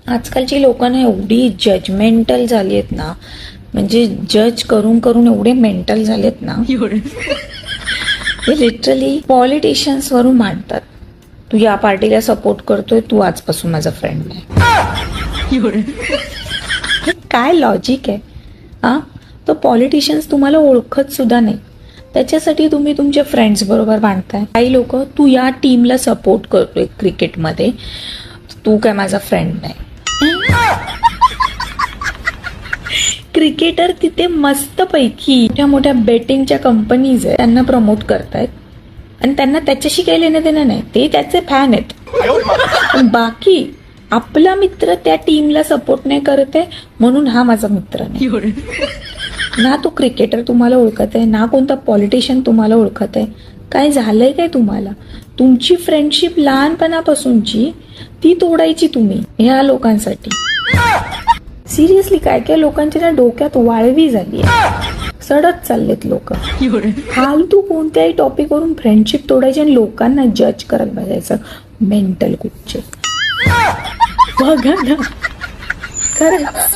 आजकालची लोकांना एवढी जजमेंटल झाली आहेत ना, म्हणजे जज करून करून एवढे मेंटल झालेत ना, ते लिटरली पॉलिटिशियन्स वरून मांडतात. तू या पार्टीला सपोर्ट करतोय, तू आजपासून माझा फ्रेंड नाही. हे काय लॉजिक आहे हा? तो पॉलिटिशियन्स तुम्हाला ओळखत सुद्धा नाही, त्याच्यासाठी तुम्ही तुमच्या फ्रेंड्स बरोबर बांधताय. काही लोक, तू या टीमला सपोर्ट करतोय क्रिकेटमध्ये, तू काय माझा फ्रेंड नाही. क्रिकेटर तिथे मस्तपैकी मोठ्या मोठ्या बेटिंगच्या कंपनीज आहेत, त्यांना प्रमोट करतायत आणि त्यांना त्याच्याशी काही लेणं देणं नाही, ते त्याचे फॅन आहेत. पण बाकी आपला मित्र त्या टीमला सपोर्ट नाही करत आहे म्हणून हा माझा मित्र नाही. ना तो क्रिकेटर तुम्हाला ओळखत आहे, ना कोणता पॉलिटिशियन तुम्हाला ओळखत आहे. काय झालंय काय तुम्हाला? तुमची फ्रेंडशिप लहानपणापासूनची ती तोडायची तुम्ही ह्या लोकांसाठी. सिरियसली काय काय लोकांच्या ना डोक्यात वाळवी झाली आहे, सडत चाललेत लोक. फालतू कोणत्याही टॉपिकवरून फ्रेंडशिप तोडायची आणि लोकांना जज करत बसायचं. मेंटल कुठचे बघा ना, खरंच.